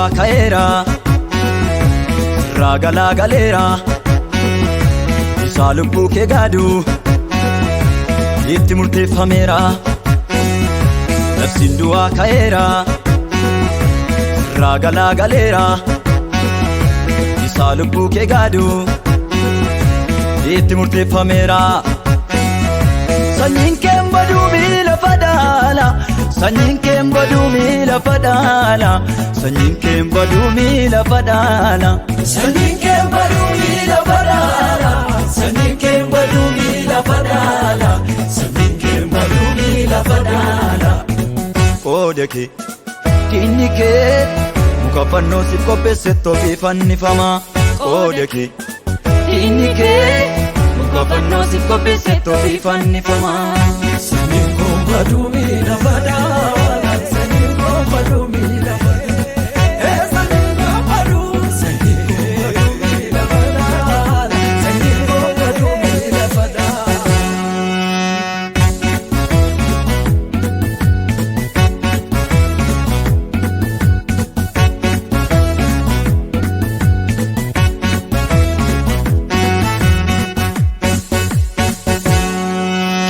du'aa ka'eera sirraa galaagaleera isaa lubbuu kee gaadu itti murteeffameera labsiin du'aa ka'eera sirraa galaagaleera isaa lubbuu kee gaadu itti murteeffameera. Sanyiin kee baduu miila fadaala sanyiin kee baduu miila fadaala sanyiin kee baduu miila fadaala sanyiin kee baduu miila fadaala sanyiin kee baduu miila fadaala sanyiin kee baduu miila fadaala. Qooda kee diinni kee muka fannoo siif qopheessetti ofii fannifama. Qooda kee diinni kee muka fannoo siif qopheessetti ofii fannifama. Sanyiin koo baduu miila fadaala sanyiin koo baduu miila fadaala sanyiin koo baduu miila fadaala sanyiin koo baduu miila fadaala.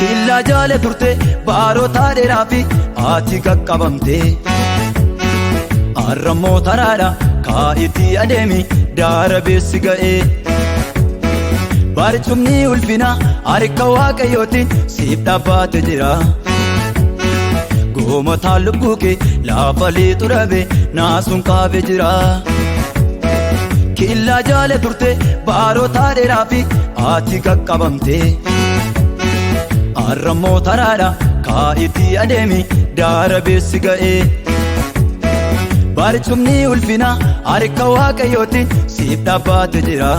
Killa jaale turte baarota dheeraa fi ati qaqqabamte har'ammoo taraadha kaa'itii adeemi daara beessi ga'ee barcumni ulfina harka waaqayyootiin siif dhaabate jira goomataan lubbuu kee lafa liixu dhabe naasuun kaabe jira. Killa jaale turte baarota dheeraa fi ati qaqqabamte har'ammoo taraadha kaa'itii adeemi daara beessi ga'ee barcumni ulfina harka waaqayyootiin siif dhaabate jira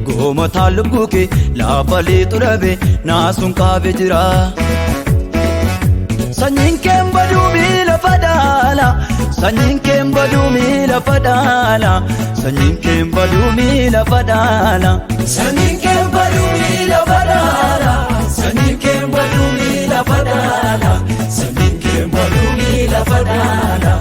goomataan lubbuu kee lafa liixu dhabe naasuun kaabe jira. Sanyiin kee baduu miila fadaala sanyiin kee baduu miila fadaala sanyiin kee baduu miila fadaala sanyiin kee baduu miila fadaala sanyiin kee baduu miila fadaala sanyiin kee baduu miila fadaala.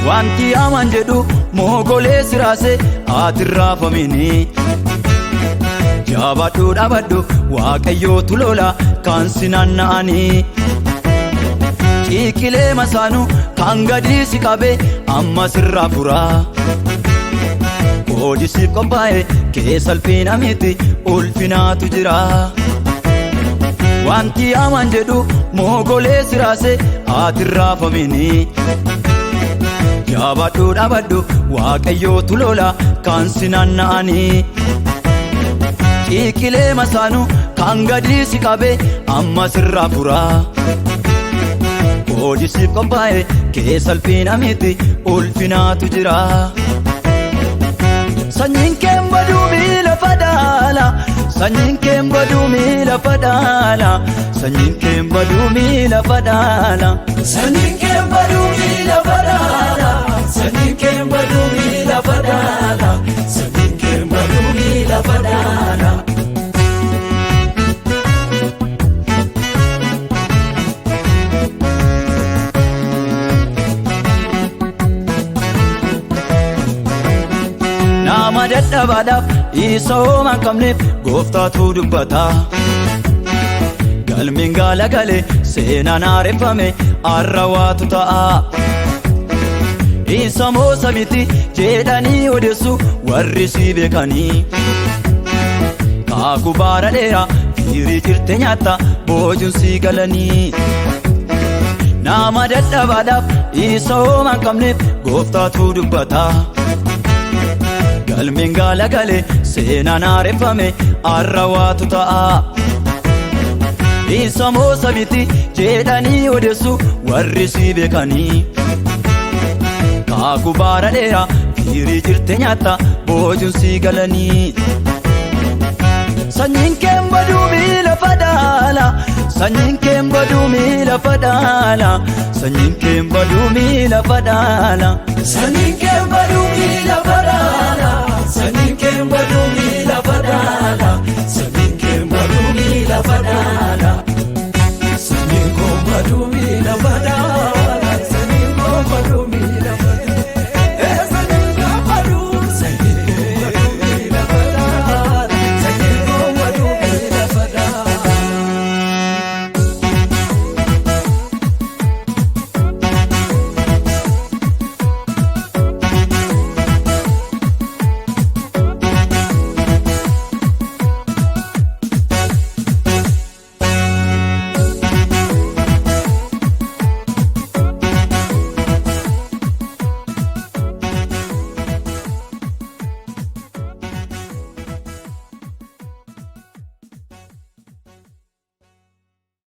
Wanti aman jedhu moogolee siraase ati raafamini jabaadhu dhaabadhu waaqayyootu lola kan si naanna'anii ciiqilee masaanu kan gadi si qabe amma sirraa fura qoodi siif qophaa'e keessa ulfina miti ulfinaatu jira. Wanti aman jedhu moogolee siraase ati raafamini jabaadhu dhaabadhu waaqayyootu lola kan si naanna'anii ciiqilee masaanu kan gadi si qabe amma sirraa fura qoodi siif qophaa'e keessa ulfina miti ulfinaatu jira. Sanyiin kee baduu miila fadaala sanyiin kee baduu miila fadaala sanyiin kee baduu miila fadaala sanyiin kee baduu miila fadaala sanyiin kee baduu miila fadaala sanyiin kee baduu miila fadaala. Nama dadhabaadhaaf isa hooma hin qabneef gooftaatu dubbata galmeen galagale seenaan haareffame har'a waatu ta'a isa moosa miti jedhanii odeessu warri si beekanii kaakuu baara dheeraa firii jirte nyaatta boojuun si galanii. Nama dadhabaadhaaf isa hooma hin qabneef gooftaatu dubbata galmeen galagale seenaan haareffame har'a waatu ta'a isa moosa miti jedhanii odeessu warri si beekanii kaakuu baara dheeraa firii jirte nyaatta boojuun si galanii. Sanyiin kee baduu miila fadaala sanyiin keen baduu miila fadhaala sanyiin keen baduu miila fadhaala sanyiin keen baduu miila fadhaala